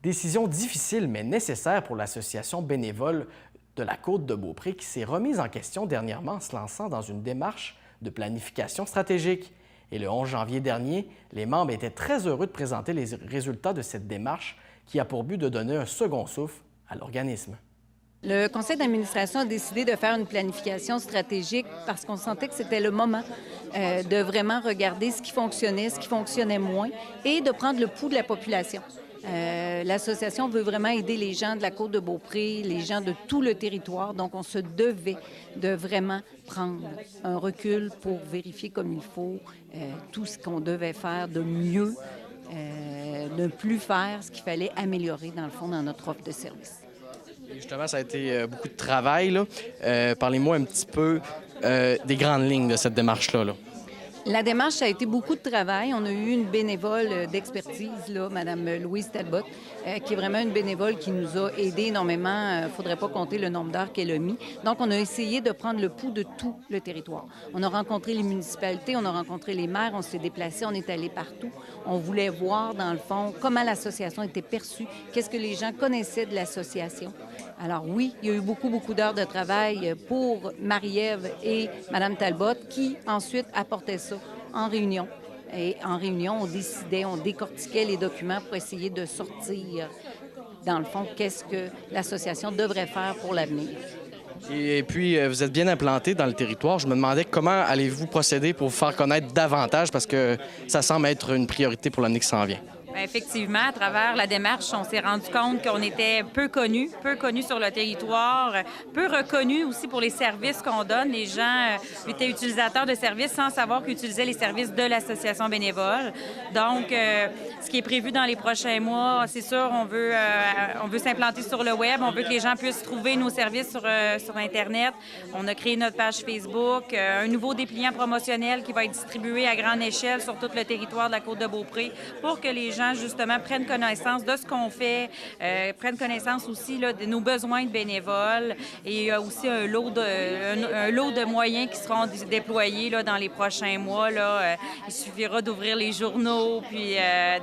Décision difficile mais nécessaire pour l'association bénévole de la Côte-de-Beaupré qui s'est remise en question dernièrement en se lançant dans une démarche de planification stratégique. Et le 11 janvier dernier, les membres étaient très heureux de présenter les résultats de cette démarche qui a pour but de donner un second souffle à l'organisme. Le conseil d'administration a décidé de faire une planification stratégique parce qu'on sentait que c'était le moment de vraiment regarder ce qui fonctionnait moins et de prendre le pouls de la population. L'association veut vraiment aider les gens de la Côte-de-Beaupré, les gens de tout le territoire. Donc, on se devait de vraiment prendre un recul pour vérifier comme il faut tout ce qu'on devait faire de mieux, ne plus faire ce qu'il fallait améliorer, dans le fond, dans notre offre de service. Justement, ça a été beaucoup de travail, là. Parlez-moi un petit peu des grandes lignes de cette démarche-là. La démarche, ça a été beaucoup de travail. On a eu une bénévole d'expertise, là, Mme Louise Talbot, qui est vraiment une bénévole qui nous a aidés énormément. Il ne faudrait pas compter le nombre d'heures qu'elle a mis. Donc, on a essayé de prendre le pouls de tout le territoire. On a rencontré les municipalités, on a rencontré les maires, on s'est déplacés, on est allé partout. On voulait voir, dans le fond, comment l'association était perçue, qu'est-ce que les gens connaissaient de l'association. Alors oui, il y a eu beaucoup d'heures de travail pour Marie-Ève et Mme Talbot qui, ensuite, apportaient ça en réunion. Et en réunion, on décidait, on décortiquait les documents pour essayer de sortir, dans le fond, qu'est-ce que l'association devrait faire pour l'avenir. Et puis, vous êtes bien implanté dans le territoire. Je me demandais comment allez-vous procéder pour vous faire connaître davantage parce que ça semble être une priorité pour l'année qui s'en vient. Bien, effectivement, à travers la démarche, on s'est rendu compte qu'on était peu connus sur le territoire, peu reconnus aussi pour les services qu'on donne. Les gens étaient utilisateurs de services sans savoir qu'ils utilisaient les services de l'association bénévole. Donc, ce qui est prévu dans les prochains mois, c'est sûr, on veut s'implanter sur le web, on veut que les gens puissent trouver nos services sur Internet. On a créé notre page Facebook, un nouveau dépliant promotionnel qui va être distribué à grande échelle sur tout le territoire de la Côte-de-Beaupré pour que les gens justement prennent connaissance de ce qu'on fait, prennent connaissance aussi là, de nos besoins de bénévoles et il y a aussi un lot de moyens qui seront déployés là, dans les prochains mois. Là. Il suffira d'ouvrir les journaux puis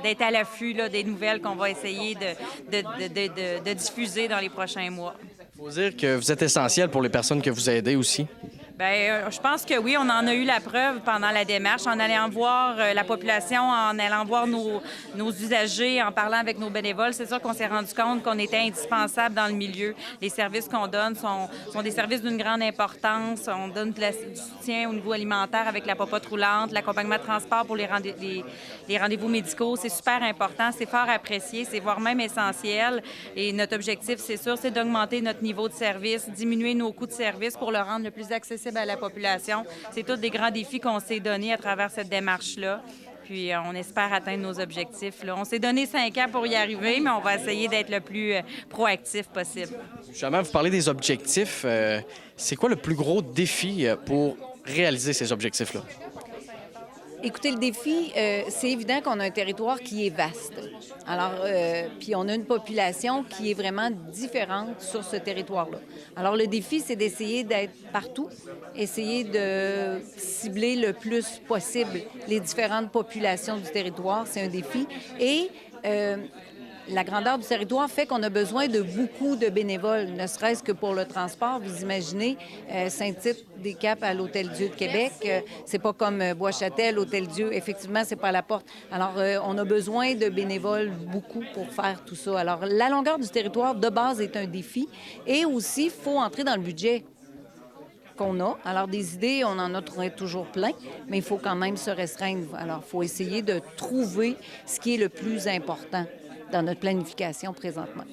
d'être à l'affût là, des nouvelles qu'on va essayer de diffuser dans les prochains mois. Il faut dire que vous êtes essentiel pour les personnes que vous aidez aussi. Bien, je pense que oui, on en a eu la preuve pendant la démarche, en allant voir la population, en allant voir nos usagers, en parlant avec nos bénévoles. C'est sûr qu'on s'est rendu compte qu'on était indispensable dans le milieu. Les services qu'on donne sont des services d'une grande importance. On donne du soutien au niveau alimentaire avec la popote roulante, l'accompagnement de transport pour les rendez-vous médicaux. C'est super important, c'est fort apprécié, c'est voire même essentiel. Et notre objectif, c'est sûr, c'est d'augmenter notre niveau de service, diminuer nos coûts de service pour le rendre le plus accessible à la population. C'est tous des grands défis qu'on s'est donnés à travers cette démarche-là. Puis on espère atteindre nos objectifs. Là. On s'est donné 5 ans pour y arriver, mais on va essayer d'être le plus proactif possible. Justement, vous parlez des objectifs. C'est quoi le plus gros défi pour réaliser ces objectifs-là? Écoutez, le défi, c'est évident qu'on a un territoire qui est vaste. Alors, puis on a une population qui est vraiment différente sur ce territoire-là. Alors, le défi, c'est d'essayer d'être partout, essayer de cibler le plus possible les différentes populations du territoire. C'est un défi. Et la grandeur du territoire fait qu'on a besoin de beaucoup de bénévoles, ne serait-ce que pour le transport. Vous imaginez, Saint-Tite-des-Caps à l'Hôtel-Dieu de Québec, c'est pas comme Bois-Châtel, Hôtel-Dieu, effectivement, c'est pas à la porte. Alors, on a besoin de bénévoles beaucoup pour faire tout ça. Alors, la longueur du territoire, de base, est un défi. Et aussi, il faut entrer dans le budget qu'on a. Alors, des idées, on en a toujours plein, mais il faut quand même se restreindre. Alors, il faut essayer de trouver ce qui est le plus important dans notre planification présentement.